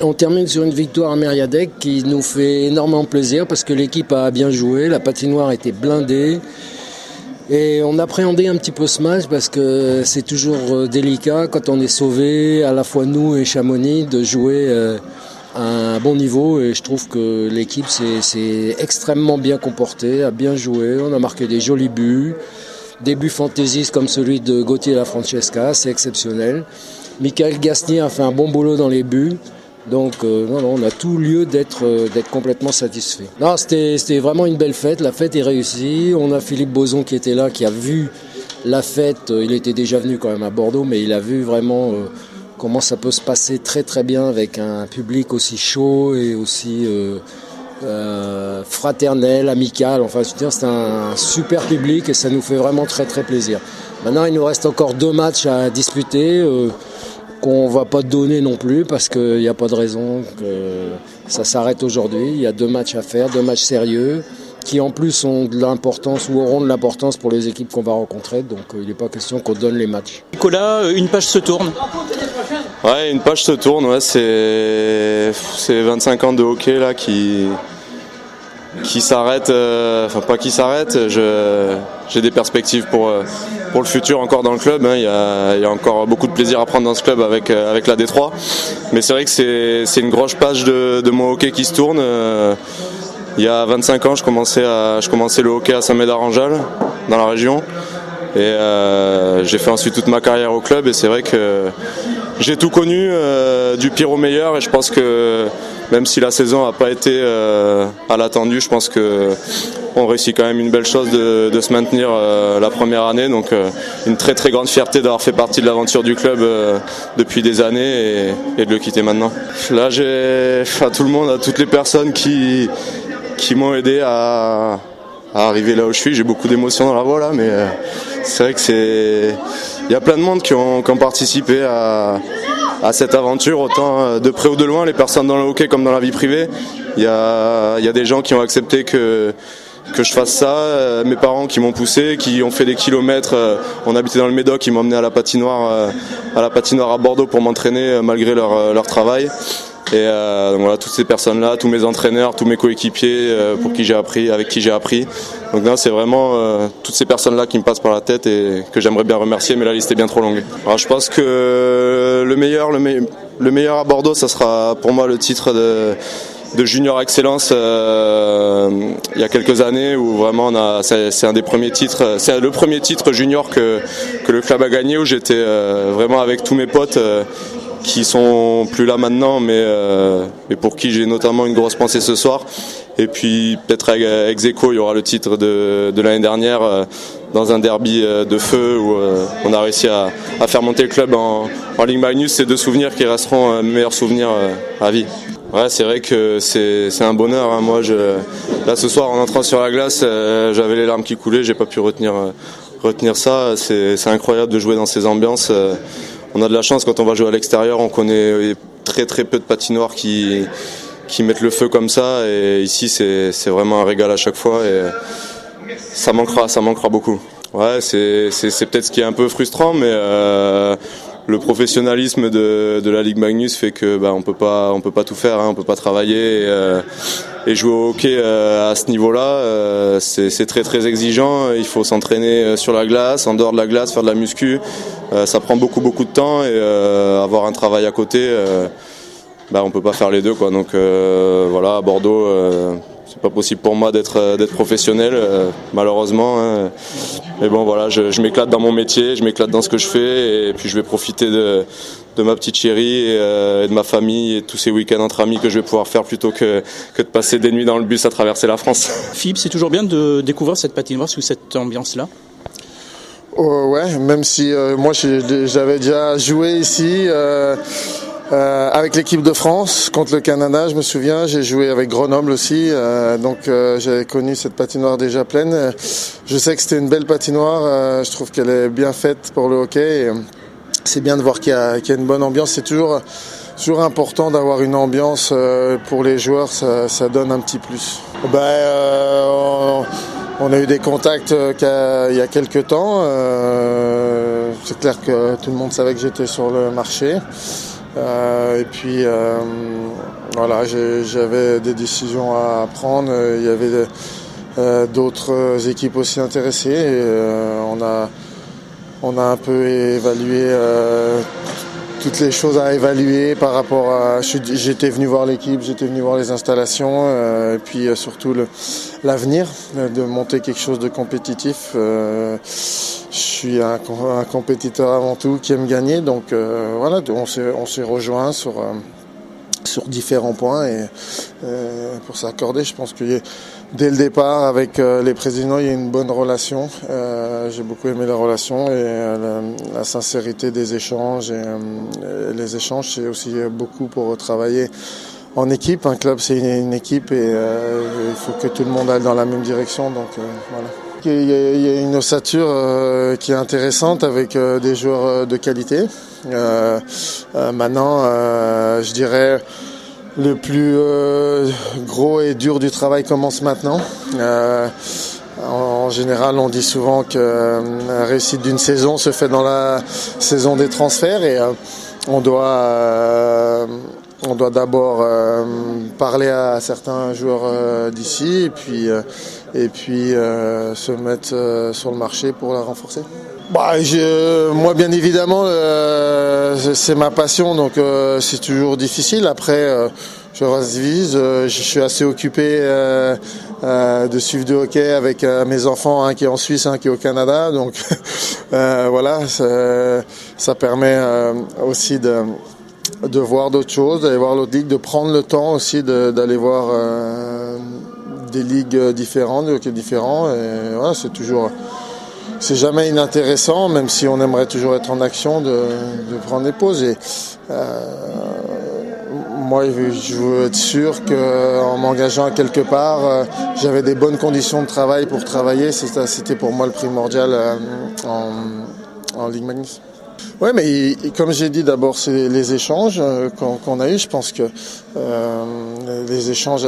On termine sur une victoire à Mériadec qui nous fait énormément plaisir parce que l'équipe a bien joué, la patinoire était blindée. Et on appréhendait un petit peu ce match parce que c'est toujours délicat quand on est sauvé, à la fois nous et Chamonix, de jouer à un bon niveau. Et je trouve que l'équipe s'est extrêmement bien comportée, a bien joué. On a marqué des jolis buts, des buts fantaisistes comme celui de Gauthier La Francesca, c'est exceptionnel. Michael Gasnier a fait un bon boulot dans les buts. Donc on a tout lieu d'être complètement satisfait. Non, c'était vraiment une belle fête, la fête est réussie. On a Philippe Boson qui était là, qui a vu la fête. Il était déjà venu quand même à Bordeaux, mais il a vu vraiment comment ça peut se passer très très bien avec un public aussi chaud et aussi fraternel, amical. Enfin, je veux dire, c'est un super public et ça nous fait vraiment très très plaisir. Maintenant, il nous reste encore 2 matchs à disputer. Qu'on ne va pas donner non plus parce qu'il n'y a pas de raison que ça s'arrête aujourd'hui. Il y a 2 matchs à faire, 2 matchs sérieux qui en plus ont de l'importance ou auront de l'importance pour les équipes qu'on va rencontrer. Donc il n'est pas question qu'on donne les matchs. Nicolas, une page se tourne. Ouais, une page se tourne. Ouais, c'est 25 ans de hockey là qui s'arrête, enfin pas qui s'arrête, j'ai des perspectives pour le futur encore dans le club, hein. Il y a encore beaucoup de plaisir à prendre dans ce club avec la D3, mais c'est vrai que c'est une grosse page de mon hockey qui se tourne. Il y a 25 ans, je commençais le hockey à Saint-Médard-en-Jalles, dans la région, et j'ai fait ensuite toute ma carrière au club, et c'est vrai que j'ai tout connu, du pire au meilleur, et je pense que même si la saison n'a pas été à l'attendu, je pense qu'on réussit quand même une belle chose de se maintenir la première année. Donc une très très grande fierté d'avoir fait partie de l'aventure du club depuis des années et de le quitter maintenant. Là, j'ai à tout le monde, à toutes les personnes qui m'ont aidé à arriver là où je suis. J'ai beaucoup d'émotions dans la voix là, mais c'est vrai que il y a plein de monde qui ont participé à cette aventure, autant de près ou de loin, les personnes dans le hockey comme dans la vie privée. Il y a des gens qui ont accepté que je fasse ça, mes parents qui m'ont poussé, qui ont fait des kilomètres. On habitait dans le Médoc, qui m'ont emmené à la patinoire à Bordeaux pour m'entraîner malgré leur travail. Et donc voilà, toutes ces personnes-là, tous mes entraîneurs, tous mes coéquipiers avec qui j'ai appris. Donc là, c'est vraiment toutes ces personnes-là qui me passent par la tête et que j'aimerais bien remercier, mais la liste est bien trop longue. Alors, je pense que le meilleur à Bordeaux, ça sera pour moi le titre de junior excellence il y a quelques années, où vraiment c'est un des premiers titres, c'est le premier titre junior que le club a gagné, où j'étais vraiment avec tous mes potes qui sont plus là maintenant, mais pour qui j'ai notamment une grosse pensée ce soir. Et puis peut-être ex aequo, il y aura le titre de l'année dernière dans un derby de feu où on a réussi à faire monter le club en Ligue Magnus. C'est 2 souvenirs qui resteront mes meilleurs souvenirs à vie. Ouais, c'est vrai que c'est un bonheur, hein. Moi, là ce soir en entrant sur la glace, j'avais les larmes qui coulaient, j'ai pas pu retenir ça. C'est incroyable de jouer dans ces ambiances. On a de la chance quand on va jouer à l'extérieur, on connaît très très peu de patinoires qui mettent le feu comme ça, et ici c'est vraiment un régal à chaque fois, et ça manquera beaucoup. Ouais, c'est peut-être ce qui est un peu frustrant, mais le professionnalisme de la Ligue Magnus fait que on peut pas tout faire, hein, on peut pas travailler et jouer au hockey à ce niveau-là, c'est très très exigeant. Il faut s'entraîner sur la glace, en dehors de la glace, faire de la muscu. Ça prend beaucoup de temps, et avoir un travail à côté, on peut pas faire les deux, quoi. Donc voilà, à Bordeaux, c'est pas possible pour moi d'être professionnel, malheureusement, hein. Mais bon, voilà, je m'éclate dans mon métier, je m'éclate dans ce que je fais, et puis je vais profiter de ma petite chérie et de ma famille et tous ces week-ends entre amis que je vais pouvoir faire, plutôt que de passer des nuits dans le bus à traverser la France. Philippe, c'est toujours bien de découvrir cette patinoire sous cette ambiance-là. Ouais, même si moi j'avais déjà joué ici avec l'équipe de France contre le Canada, je me souviens, j'ai joué avec Grenoble aussi, donc j'avais connu cette patinoire déjà pleine. Je sais que c'était une belle patinoire, je trouve qu'elle est bien faite pour le hockey, et c'est bien de voir qu'il y a une bonne ambiance. C'est toujours important d'avoir une ambiance pour les joueurs, ça donne un petit plus. On a eu des contacts il y a quelques temps. C'est clair que tout le monde savait que j'étais sur le marché. Et puis voilà, j'avais des décisions à prendre. Il y avait d'autres équipes aussi intéressées. Et, on a un peu évalué toutes les choses à évaluer par rapport à... J'étais venu voir l'équipe, j'étais venu voir les installations, et puis surtout l'avenir, de monter quelque chose de compétitif. Je suis un compétiteur avant tout qui aime gagner, donc voilà, on s'est rejoints sur différents points et pour s'accorder, je pense que dès le départ avec les présidents, il y a une bonne relation. J'ai beaucoup aimé la relation et la sincérité des échanges. Et les échanges, c'est aussi beaucoup pour travailler en équipe. Un club, c'est une équipe et il faut que tout le monde aille dans la même direction. Donc voilà. Il y a une ossature qui est intéressante avec des joueurs de qualité. Maintenant, je dirais le plus gros et dur du travail commence maintenant. En général, on dit souvent que la réussite d'une saison se fait dans la saison des transferts et on doit d'abord parler à certains joueurs d'ici et puis se mettre sur le marché pour la renforcer. Moi, bien évidemment, c'est ma passion, donc c'est toujours difficile. Après, je relativize. Je suis assez occupé de suivre du hockey avec mes enfants, un qui est en Suisse, un qui est au Canada. Donc voilà, ça permet aussi de voir d'autres choses, d'aller voir l'autre ligue, de prendre le temps aussi d'aller voir des ligues différentes, des hockey différents. Et voilà, c'est jamais inintéressant, même si on aimerait toujours être en action, de prendre des pauses. Et moi, je veux être sûr qu'en m'engageant quelque part, j'avais des bonnes conditions de travail pour travailler. C'était pour moi le primordial en Ligue Magnus. Oui, mais comme j'ai dit, d'abord, c'est les échanges qu'on a eus. Je pense que les échanges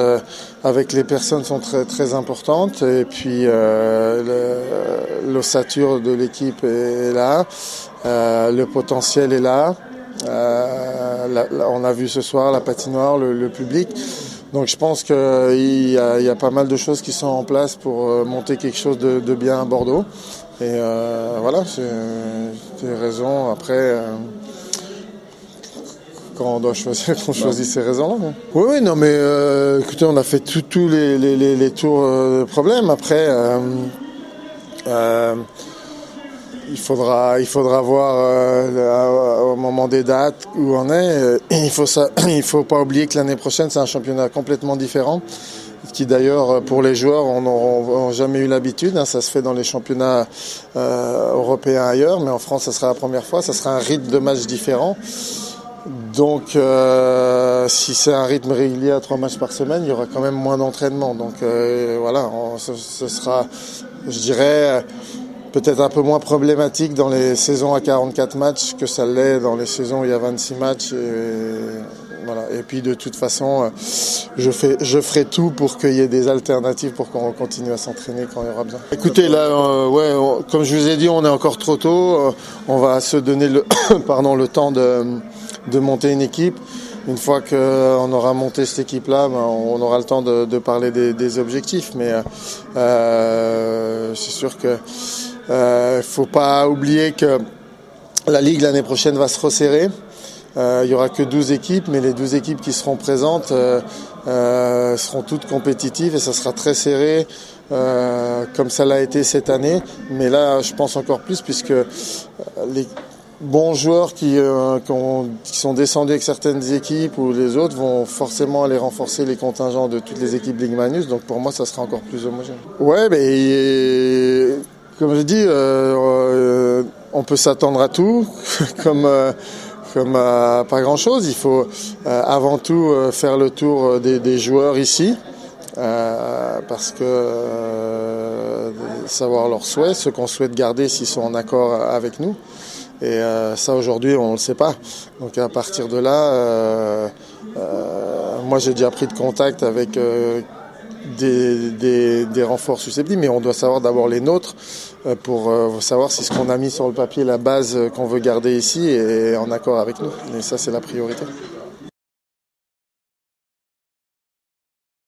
avec les personnes sont très, très importantes. Et puis, l'ossature de l'équipe est là. Le potentiel est là. On a vu ce soir la patinoire, le public. Donc je pense qu'il y a pas mal de choses qui sont en place pour monter quelque chose de bien à Bordeaux. Et voilà, c'est des raisons. Après, quand on doit choisir, on choisit ces raisons-là. Oui, non, mais écoutez, on a fait tous les tours de problème. Après, il faudra voir au moment des dates où on est. Il faut pas oublier que l'année prochaine, c'est un championnat complètement différent, qui d'ailleurs pour les joueurs n'ont jamais eu l'habitude. Ça se fait dans les championnats européens ailleurs, mais en France, ça sera la première fois. Ça sera un rythme de match différent. Donc, si c'est un rythme régulier à 3 matchs par semaine, il y aura quand même moins d'entraînement. Donc voilà, ce sera, je dirais, peut-être un peu moins problématique dans les saisons à 44 matchs que ça l'est dans les saisons où il y a 26 matchs. Voilà. Et puis de toute façon, je ferai tout pour qu'il y ait des alternatives pour qu'on continue à s'entraîner quand il y aura besoin. Écoutez, là, comme je vous ai dit, on est encore trop tôt. On va se donner le temps de monter une équipe. Une fois qu'on aura monté cette équipe-là, on aura le temps de parler des objectifs. Mais c'est sûr que faut pas oublier que la Ligue l'année prochaine va se resserrer. Il y aura que 12 équipes, mais les 12 équipes qui seront présentes seront toutes compétitives et ça sera très serré, comme ça l'a été cette année. Mais là, je pense encore plus, puisque les bons joueurs qui sont descendus avec certaines équipes ou les autres vont forcément aller renforcer les contingents de toutes les équipes Ligue Magnus. Donc pour moi, ça sera encore plus homogène. Ouais, mais comme je dis, on peut s'attendre à tout, comme pas grand-chose. Il faut avant tout faire le tour des joueurs ici, parce que savoir leurs souhaits, ce qu'on souhaite garder, s'ils sont en accord avec nous. Et ça, aujourd'hui, on ne le sait pas. Donc à partir de là, moi j'ai déjà pris de contact avec des renforts susceptibles, mais on doit savoir d'abord les nôtres pour savoir si ce qu'on a mis sur le papier, la base qu'on veut garder ici, est en accord avec nous. Et ça, c'est la priorité.